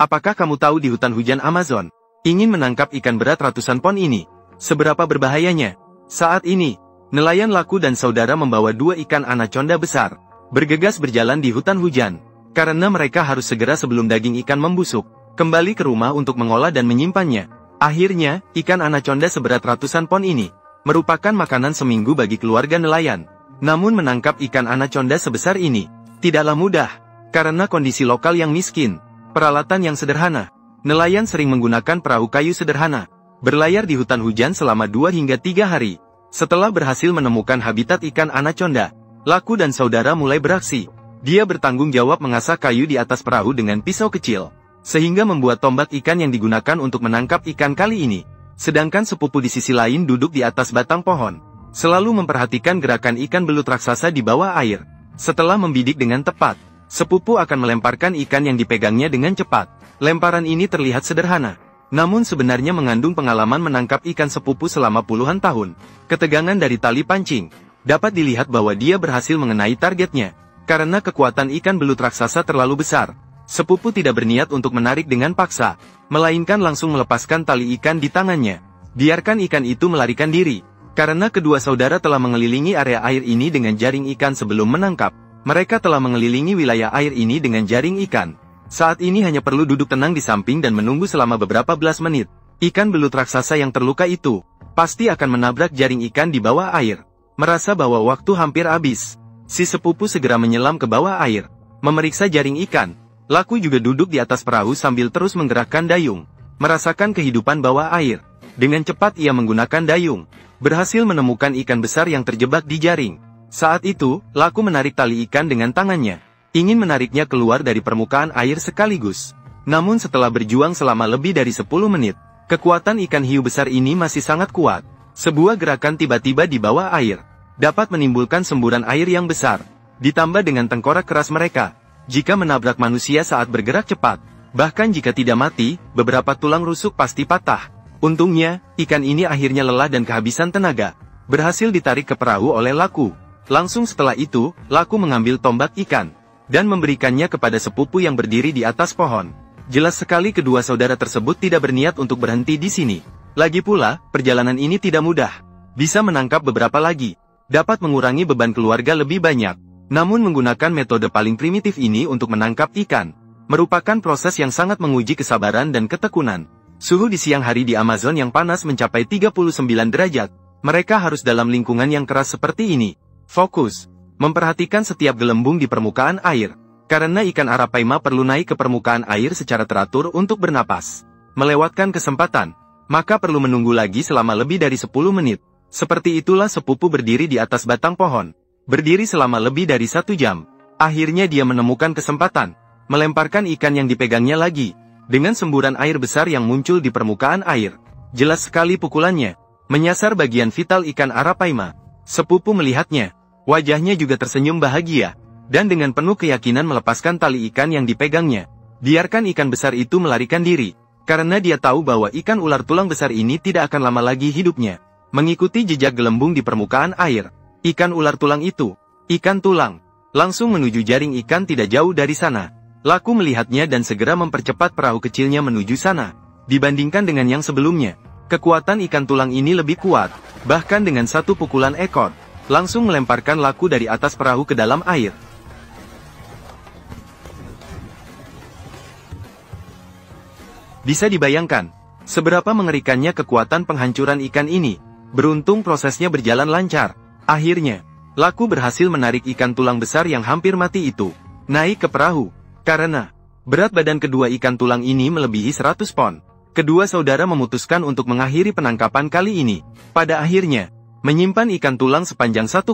apakah kamu tahu di hutan hujan Amazon, ingin menangkap ikan berat ratusan pon ini, seberapa berbahayanya? Saat ini, nelayan Laku dan saudara membawa 2 ikan anaconda besar, bergegas berjalan di hutan hujan, karena mereka harus segera sebelum daging ikan membusuk, kembali ke rumah untuk mengolah dan menyimpannya. Akhirnya, ikan anaconda seberat ratusan pon ini, merupakan makanan seminggu bagi keluarga nelayan. Namun menangkap ikan anaconda sebesar ini, tidaklah mudah, karena kondisi lokal yang miskin, peralatan yang sederhana. Nelayan sering menggunakan perahu kayu sederhana, berlayar di hutan hujan selama 2 hingga 3 hari. Setelah berhasil menemukan habitat ikan anaconda, Laku dan saudara mulai beraksi. Dia bertanggung jawab mengasah kayu di atas perahu dengan pisau kecil, sehingga membuat tombak ikan yang digunakan untuk menangkap ikan kali ini. Sedangkan sepupu di sisi lain duduk di atas batang pohon, selalu memperhatikan gerakan ikan belut raksasa di bawah air. Setelah membidik dengan tepat, sepupu akan melemparkan ikan yang dipegangnya dengan cepat. Lemparan ini terlihat sederhana, namun sebenarnya mengandung pengalaman menangkap ikan sepupu selama puluhan tahun. Ketegangan dari tali pancing dapat dilihat bahwa dia berhasil mengenai targetnya. Karena kekuatan ikan belut raksasa terlalu besar, sepupu tidak berniat untuk menarik dengan paksa, melainkan langsung melepaskan tali ikan di tangannya. Biarkan ikan itu melarikan diri. Karena kedua saudara telah mengelilingi area air ini dengan jaring ikan sebelum menangkap, mereka telah mengelilingi wilayah air ini dengan jaring ikan. Saat ini hanya perlu duduk tenang di samping dan menunggu selama beberapa belas menit. Ikan belut raksasa yang terluka itu pasti akan menabrak jaring ikan di bawah air. Merasa bahwa waktu hampir habis, si sepupu segera menyelam ke bawah air, memeriksa jaring ikan. Laku juga duduk di atas perahu sambil terus menggerakkan dayung, merasakan kehidupan bawah air. Dengan cepat ia menggunakan dayung, berhasil menemukan ikan besar yang terjebak di jaring. Saat itu, Laku menarik tali ikan dengan tangannya, ingin menariknya keluar dari permukaan air sekaligus. Namun setelah berjuang selama lebih dari 10 menit, kekuatan ikan hiu besar ini masih sangat kuat. Sebuah gerakan tiba-tiba di bawah air dapat menimbulkan semburan air yang besar, ditambah dengan tengkorak keras mereka. Jika menabrak manusia saat bergerak cepat, bahkan jika tidak mati, beberapa tulang rusuk pasti patah. Untungnya, ikan ini akhirnya lelah dan kehabisan tenaga, berhasil ditarik ke perahu oleh Laku. Langsung setelah itu, Laku mengambil tombak ikan, dan memberikannya kepada sepupu yang berdiri di atas pohon. Jelas sekali kedua saudara tersebut tidak berniat untuk berhenti di sini. Lagi pula, perjalanan ini tidak mudah. Bisa menangkap beberapa lagi, dapat mengurangi beban keluarga lebih banyak. Namun menggunakan metode paling primitif ini untuk menangkap ikan, merupakan proses yang sangat menguji kesabaran dan ketekunan. Suhu di siang hari di Amazon yang panas mencapai 39 derajat. Mereka harus dalam lingkungan yang keras seperti ini. Fokus, memperhatikan setiap gelembung di permukaan air. Karena ikan arapaima perlu naik ke permukaan air secara teratur untuk bernapas. Melewatkan kesempatan, maka perlu menunggu lagi selama lebih dari 10 menit. Seperti itulah sepupu berdiri di atas batang pohon. Berdiri selama lebih dari 1 jam. Akhirnya dia menemukan kesempatan, melemparkan ikan yang dipegangnya lagi. Dengan semburan air besar yang muncul di permukaan air. Jelas sekali pukulannya, menyasar bagian vital ikan arapaima. Sepupu melihatnya, wajahnya juga tersenyum bahagia, dan dengan penuh keyakinan melepaskan tali ikan yang dipegangnya. Biarkan ikan besar itu melarikan diri, karena dia tahu bahwa ikan ular tulang besar ini tidak akan lama lagi hidupnya. Mengikuti jejak gelembung di permukaan air, ikan ular tulang itu, ikan tulang, langsung menuju jaring ikan tidak jauh dari sana. Laku melihatnya dan segera mempercepat perahu kecilnya menuju sana. Dibandingkan dengan yang sebelumnya, kekuatan ikan tulang ini lebih kuat, bahkan dengan satu pukulan ekor, langsung melemparkan Laku dari atas perahu ke dalam air. Bisa dibayangkan, seberapa mengerikannya kekuatan penghancuran ikan ini. Beruntung prosesnya berjalan lancar. Akhirnya, Laku berhasil menarik ikan tulang besar yang hampir mati itu naik ke perahu. Karena berat badan kedua ikan tulang ini melebihi 100 pon, kedua saudara memutuskan untuk mengakhiri penangkapan kali ini. Pada akhirnya, menyimpan ikan tulang sepanjang 1,7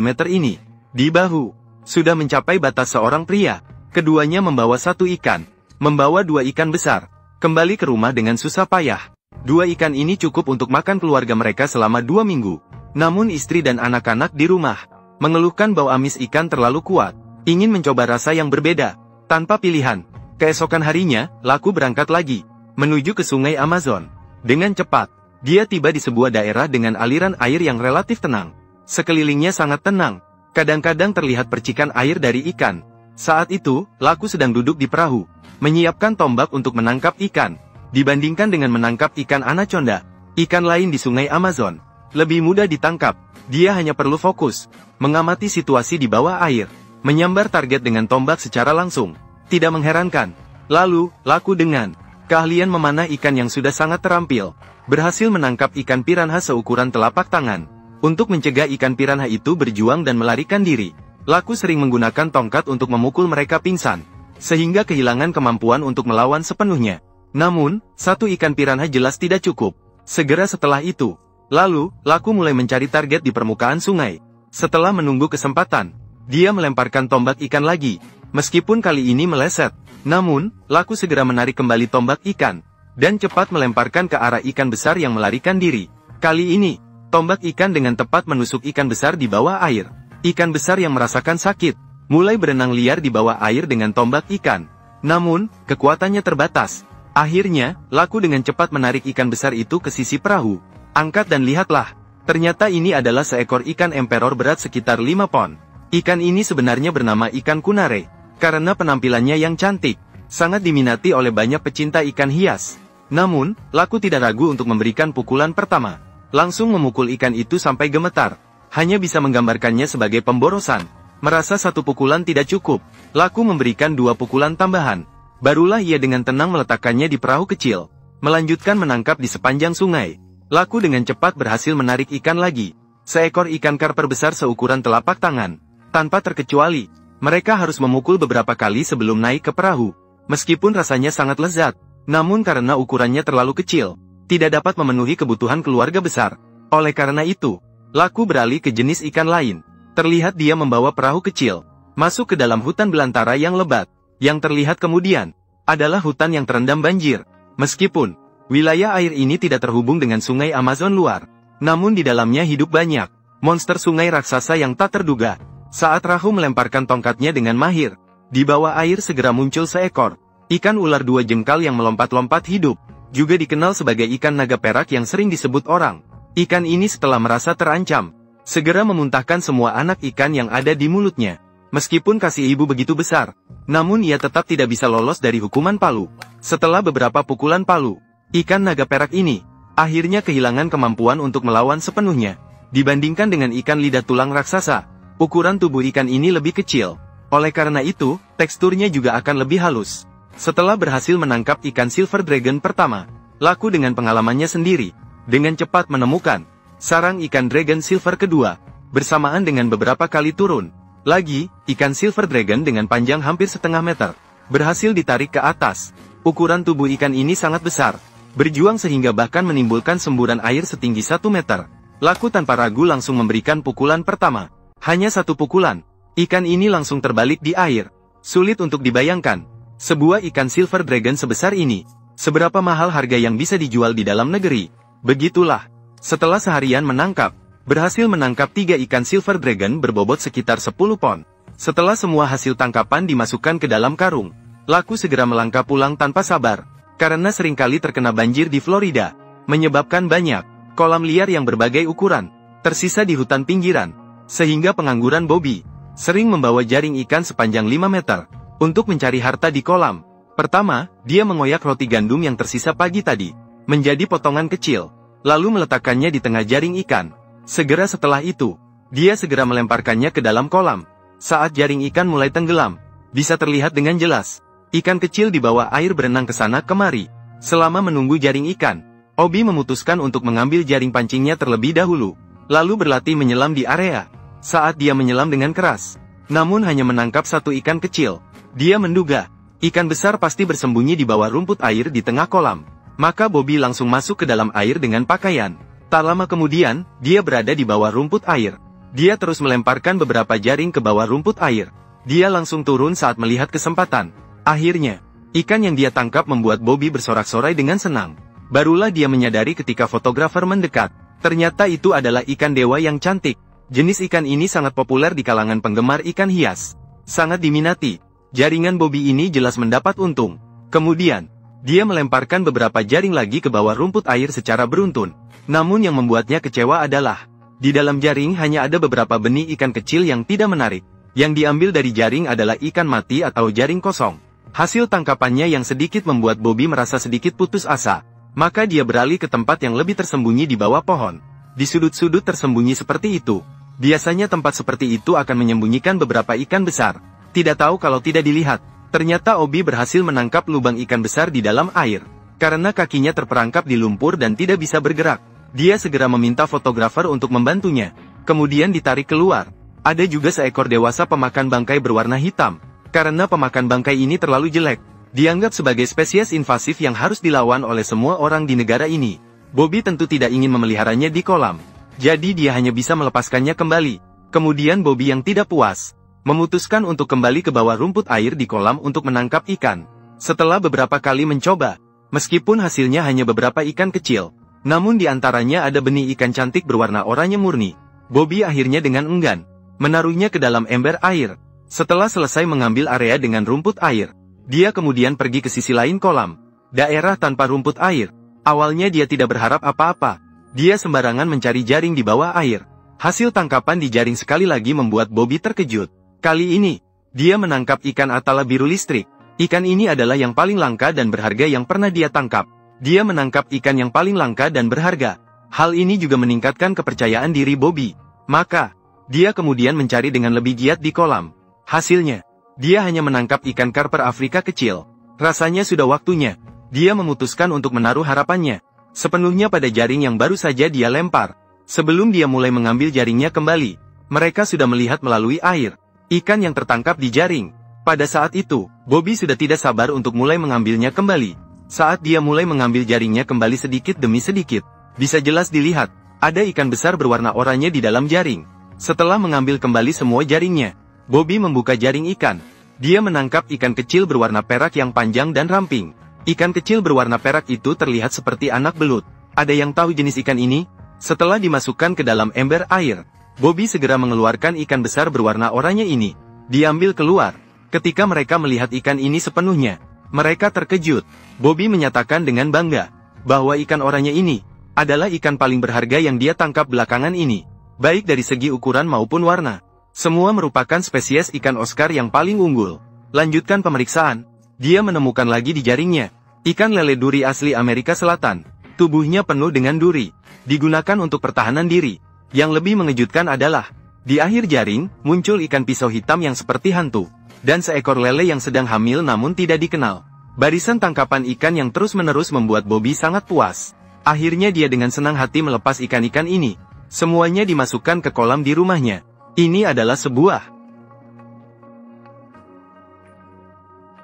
meter ini di bahu, sudah mencapai batas seorang pria. Keduanya membawa 1 ikan, membawa 2 ikan besar, kembali ke rumah dengan susah payah. 2 ikan ini cukup untuk makan keluarga mereka selama 2 minggu. Namun istri dan anak-anak di rumah mengeluhkan bau amis ikan terlalu kuat, ingin mencoba rasa yang berbeda. Tanpa pilihan, keesokan harinya, Laku berangkat lagi, menuju ke sungai Amazon. Dengan cepat, dia tiba di sebuah daerah dengan aliran air yang relatif tenang. Sekelilingnya sangat tenang, kadang-kadang terlihat percikan air dari ikan. Saat itu, Laku sedang duduk di perahu, menyiapkan tombak untuk menangkap ikan. Dibandingkan dengan menangkap ikan anaconda, ikan lain di sungai Amazon lebih mudah ditangkap. Dia hanya perlu fokus, mengamati situasi di bawah air, menyambar target dengan tombak secara langsung. Tidak mengherankan, lalu, Laku dengan keahlian memanah ikan yang sudah sangat terampil, berhasil menangkap ikan piranha seukuran telapak tangan. Untuk mencegah ikan piranha itu berjuang dan melarikan diri, Laku sering menggunakan tongkat untuk memukul mereka pingsan, sehingga kehilangan kemampuan untuk melawan sepenuhnya. Namun, satu ikan piranha jelas tidak cukup. Segera setelah itu, lalu, Laku mulai mencari target di permukaan sungai. Setelah menunggu kesempatan, dia melemparkan tombak ikan lagi. Meskipun kali ini meleset, namun, Laku segera menarik kembali tombak ikan, dan cepat melemparkan ke arah ikan besar yang melarikan diri. Kali ini, tombak ikan dengan tepat menusuk ikan besar di bawah air. Ikan besar yang merasakan sakit, mulai berenang liar di bawah air dengan tombak ikan. Namun, kekuatannya terbatas. Akhirnya, Laku dengan cepat menarik ikan besar itu ke sisi perahu. Angkat dan lihatlah. Ternyata ini adalah seekor ikan emperor berat sekitar 5 pon. Ikan ini sebenarnya bernama ikan kunare, karena penampilannya yang cantik, sangat diminati oleh banyak pecinta ikan hias. Namun, Laku tidak ragu untuk memberikan pukulan pertama. Langsung memukul ikan itu sampai gemetar. Hanya bisa menggambarkannya sebagai pemborosan. Merasa satu pukulan tidak cukup, Laku memberikan 2 pukulan tambahan. Barulah ia dengan tenang meletakkannya di perahu kecil, melanjutkan menangkap di sepanjang sungai. Laku dengan cepat berhasil menarik ikan lagi. Seekor ikan karper besar seukuran telapak tangan. Tanpa terkecuali, mereka harus memukul beberapa kali sebelum naik ke perahu. Meskipun rasanya sangat lezat, namun karena ukurannya terlalu kecil, tidak dapat memenuhi kebutuhan keluarga besar. Oleh karena itu, Laku beralih ke jenis ikan lain. Terlihat dia membawa perahu kecil, masuk ke dalam hutan belantara yang lebat. Yang terlihat kemudian, adalah hutan yang terendam banjir. Meskipun, wilayah air ini tidak terhubung dengan sungai Amazon luar, namun di dalamnya hidup banyak monster sungai raksasa yang tak terduga. Saat Rahu melemparkan tongkatnya dengan mahir, di bawah air segera muncul seekor ikan ular 2 jengkal yang melompat-lompat hidup, juga dikenal sebagai ikan naga perak yang sering disebut orang. Ikan ini setelah merasa terancam, segera memuntahkan semua anak ikan yang ada di mulutnya. Meskipun kasih ibu begitu besar, namun ia tetap tidak bisa lolos dari hukuman palu. Setelah beberapa pukulan palu, ikan naga perak ini akhirnya kehilangan kemampuan untuk melawan sepenuhnya. Dibandingkan dengan ikan lidah tulang raksasa, ukuran tubuh ikan ini lebih kecil. Oleh karena itu, teksturnya juga akan lebih halus. Setelah berhasil menangkap ikan silver dragon pertama, Laku dengan pengalamannya sendiri, dengan cepat menemukan sarang ikan dragon silver kedua, bersamaan dengan beberapa kali turun. Lagi, ikan silver dragon dengan panjang hampir setengah meter, berhasil ditarik ke atas. Ukuran tubuh ikan ini sangat besar, berjuang sehingga bahkan menimbulkan semburan air setinggi 1 meter. Laku tanpa ragu langsung memberikan pukulan pertama. Hanya 1 pukulan, ikan ini langsung terbalik di air. Sulit untuk dibayangkan, sebuah ikan silver dragon sebesar ini, seberapa mahal harga yang bisa dijual di dalam negeri. Begitulah, setelah seharian menangkap, berhasil menangkap 3 ikan silver dragon berbobot sekitar 10 pon. Setelah semua hasil tangkapan dimasukkan ke dalam karung, Laku segera melangkah pulang tanpa sabar, karena seringkali terkena banjir di Florida, menyebabkan banyak kolam liar yang berbagai ukuran tersisa di hutan pinggiran, sehingga pengangguran Bobby sering membawa jaring ikan sepanjang 5 meter untuk mencari harta di kolam. Pertama, dia mengoyak roti gandum yang tersisa pagi tadi menjadi potongan kecil, lalu meletakkannya di tengah jaring ikan. Segera setelah itu, dia segera melemparkannya ke dalam kolam. Saat jaring ikan mulai tenggelam, bisa terlihat dengan jelas, ikan kecil di bawah air berenang ke sana kemari. Selama menunggu jaring ikan, Obi memutuskan untuk mengambil jaring pancingnya terlebih dahulu, lalu berlatih menyelam di area. Saat dia menyelam dengan keras, namun hanya menangkap 1 ikan kecil, dia menduga, ikan besar pasti bersembunyi di bawah rumput air di tengah kolam. Maka Bobby langsung masuk ke dalam air dengan pakaian. Tak lama kemudian, dia berada di bawah rumput air. Dia terus melemparkan beberapa jaring ke bawah rumput air. Dia langsung turun saat melihat kesempatan. Akhirnya, ikan yang dia tangkap membuat Bobby bersorak-sorai dengan senang. Barulah dia menyadari ketika fotografer mendekat. Ternyata itu adalah ikan dewa yang cantik. Jenis ikan ini sangat populer di kalangan penggemar ikan hias. Sangat diminati. Jaringan Bobby ini jelas mendapat untung. Kemudian, dia melemparkan beberapa jaring lagi ke bawah rumput air secara beruntun. Namun yang membuatnya kecewa adalah, di dalam jaring hanya ada beberapa benih ikan kecil yang tidak menarik. Yang diambil dari jaring adalah ikan mati atau jaring kosong. Hasil tangkapannya yang sedikit membuat Bobby merasa sedikit putus asa. Maka dia beralih ke tempat yang lebih tersembunyi di bawah pohon. Di sudut-sudut tersembunyi seperti itu, biasanya tempat seperti itu akan menyembunyikan beberapa ikan besar. Tidak tahu kalau tidak dilihat, ternyata Bobby berhasil menangkap lubang ikan besar di dalam air. Karena kakinya terperangkap di lumpur dan tidak bisa bergerak, dia segera meminta fotografer untuk membantunya. Kemudian ditarik keluar. Ada juga seekor dewasa pemakan bangkai berwarna hitam. Karena pemakan bangkai ini terlalu jelek, dianggap sebagai spesies invasif yang harus dilawan oleh semua orang di negara ini. Bobby tentu tidak ingin memeliharanya di kolam. Jadi dia hanya bisa melepaskannya kembali. Kemudian Bobby yang tidak puas, memutuskan untuk kembali ke bawah rumput air di kolam untuk menangkap ikan. Setelah beberapa kali mencoba, meskipun hasilnya hanya beberapa ikan kecil, namun di antaranya ada benih ikan cantik berwarna oranye murni. Bobby akhirnya dengan enggan menaruhnya ke dalam ember air. Setelah selesai mengambil area dengan rumput air, dia kemudian pergi ke sisi lain kolam, daerah tanpa rumput air. Awalnya dia tidak berharap apa-apa. Dia sembarangan mencari jaring di bawah air. Hasil tangkapan di jaring sekali lagi membuat Bobby terkejut. Kali ini, dia menangkap ikan atala biru listrik. Ikan ini adalah yang paling langka dan berharga yang pernah dia tangkap. Dia menangkap ikan yang paling langka dan berharga. Hal ini juga meningkatkan kepercayaan diri Bobby. Maka, dia kemudian mencari dengan lebih giat di kolam. Hasilnya, dia hanya menangkap ikan karper Afrika kecil. Rasanya sudah waktunya. Dia memutuskan untuk menaruh harapannya sepenuhnya pada jaring yang baru saja dia lempar. Sebelum dia mulai mengambil jaringnya kembali, mereka sudah melihat melalui air ikan yang tertangkap di jaring. Pada saat itu, Bobby sudah tidak sabar untuk mulai mengambilnya kembali. Saat dia mulai mengambil jaringnya kembali sedikit demi sedikit, bisa jelas dilihat, ada ikan besar berwarna oranye di dalam jaring. Setelah mengambil kembali semua jaringnya, Bobby membuka jaring ikan. Dia menangkap ikan kecil berwarna perak yang panjang dan ramping. Ikan kecil berwarna perak itu terlihat seperti anak belut. Ada yang tahu jenis ikan ini? Setelah dimasukkan ke dalam ember air, Bobby segera mengeluarkan ikan besar berwarna oranye ini. Diambil keluar. Ketika mereka melihat ikan ini sepenuhnya, mereka terkejut. Bobby menyatakan dengan bangga bahwa ikan oranye ini adalah ikan paling berharga yang dia tangkap belakangan ini. Baik dari segi ukuran maupun warna. Semua merupakan spesies ikan Oscar yang paling unggul. Lanjutkan pemeriksaan. Dia menemukan lagi di jaringnya ikan lele duri asli Amerika Selatan. Tubuhnya penuh dengan duri. Digunakan untuk pertahanan diri. Yang lebih mengejutkan adalah, di akhir jaring, muncul ikan pisau hitam yang seperti hantu. Dan seekor lele yang sedang hamil namun tidak dikenal. Barisan tangkapan ikan yang terus-menerus membuat Bobby sangat puas. Akhirnya dia dengan senang hati melepas ikan-ikan ini. Semuanya dimasukkan ke kolam di rumahnya. Ini adalah sebuah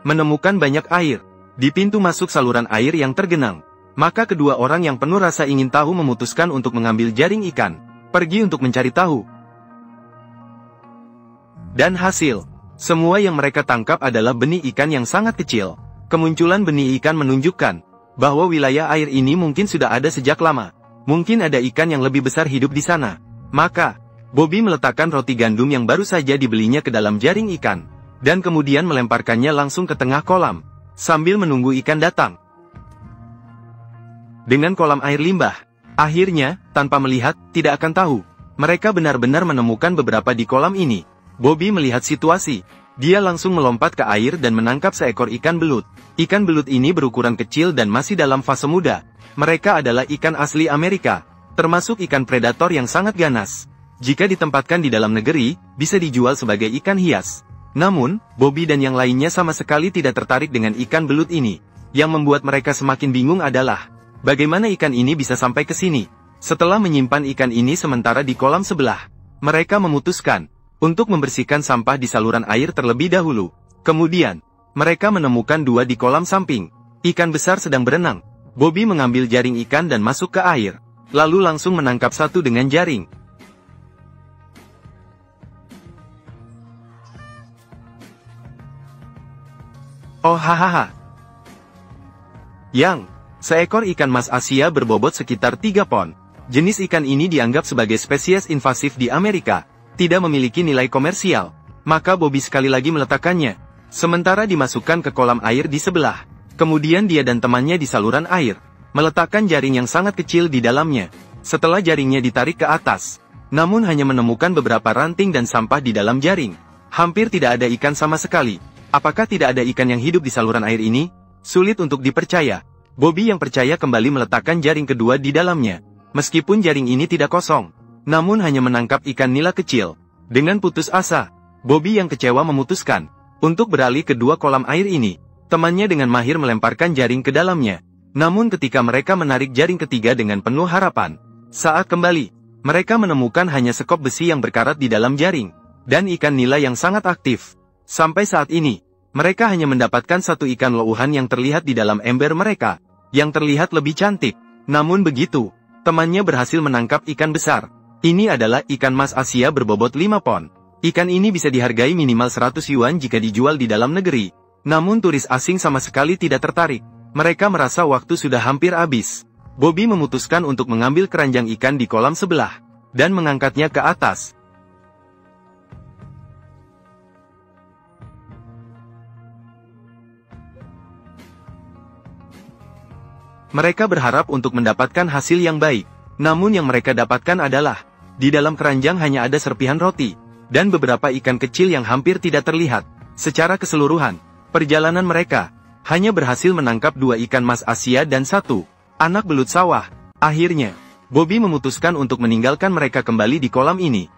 menemukan banyak air di pintu masuk saluran air yang tergenang. Maka kedua orang yang penuh rasa ingin tahu memutuskan untuk mengambil jaring ikan, pergi untuk mencari tahu. Dan hasil, semua yang mereka tangkap adalah benih ikan yang sangat kecil. Kemunculan benih ikan menunjukkan bahwa wilayah air ini mungkin sudah ada sejak lama. Mungkin ada ikan yang lebih besar hidup di sana. Maka, Bobby meletakkan roti gandum yang baru saja dibelinya ke dalam jaring ikan, dan kemudian melemparkannya langsung ke tengah kolam, sambil menunggu ikan datang. Dengan kolam air limbah, akhirnya, tanpa melihat, tidak akan tahu, mereka benar-benar menemukan beberapa di kolam ini. Bobby melihat situasi, dia langsung melompat ke air dan menangkap seekor ikan belut. Ikan belut ini berukuran kecil dan masih dalam fase muda. Mereka adalah ikan asli Amerika, termasuk ikan predator yang sangat ganas. Jika ditempatkan di dalam negeri, bisa dijual sebagai ikan hias. Namun, Bobby dan yang lainnya sama sekali tidak tertarik dengan ikan belut ini. Yang membuat mereka semakin bingung adalah, bagaimana ikan ini bisa sampai ke sini. Setelah menyimpan ikan ini sementara di kolam sebelah, mereka memutuskan untuk membersihkan sampah di saluran air terlebih dahulu. Kemudian, mereka menemukan dua di kolam samping. Ikan besar sedang berenang. Bobby mengambil jaring ikan dan masuk ke air, lalu langsung menangkap satu dengan jaring. Oh hahaha. Yang, seekor ikan mas Asia berbobot sekitar 3 pon. Jenis ikan ini dianggap sebagai spesies invasif di Amerika, tidak memiliki nilai komersial. Maka Bobby sekali lagi meletakkannya, sementara dimasukkan ke kolam air di sebelah. Kemudian dia dan temannya di saluran air, meletakkan jaring yang sangat kecil di dalamnya. Setelah jaringnya ditarik ke atas, namun hanya menemukan beberapa ranting dan sampah di dalam jaring. Hampir tidak ada ikan sama sekali. Apakah tidak ada ikan yang hidup di saluran air ini? Sulit untuk dipercaya. Bobby yang percaya kembali meletakkan jaring kedua di dalamnya. Meskipun jaring ini tidak kosong, namun hanya menangkap ikan nila kecil. Dengan putus asa, Bobby yang kecewa memutuskan untuk beralih ke dua kolam air ini. Temannya dengan mahir melemparkan jaring ke dalamnya. Namun ketika mereka menarik jaring ketiga dengan penuh harapan, saat kembali, mereka menemukan hanya sekop besi yang berkarat di dalam jaring, dan ikan nila yang sangat aktif. Sampai saat ini, mereka hanya mendapatkan satu ikan louhan yang terlihat di dalam ember mereka, yang terlihat lebih cantik. Namun begitu, temannya berhasil menangkap ikan besar. Ini adalah ikan mas Asia berbobot 5 pon. Ikan ini bisa dihargai minimal 100 yuan jika dijual di dalam negeri. Namun turis asing sama sekali tidak tertarik. Mereka merasa waktu sudah hampir habis. Bobby memutuskan untuk mengambil keranjang ikan di kolam sebelah, dan mengangkatnya ke atas. Mereka berharap untuk mendapatkan hasil yang baik. Namun yang mereka dapatkan adalah, di dalam keranjang hanya ada serpihan roti, dan beberapa ikan kecil yang hampir tidak terlihat. Secara keseluruhan, perjalanan mereka hanya berhasil menangkap 2 ikan mas Asia dan 1 anak belut sawah. Akhirnya, Bobby memutuskan untuk meninggalkan mereka kembali di kolam ini.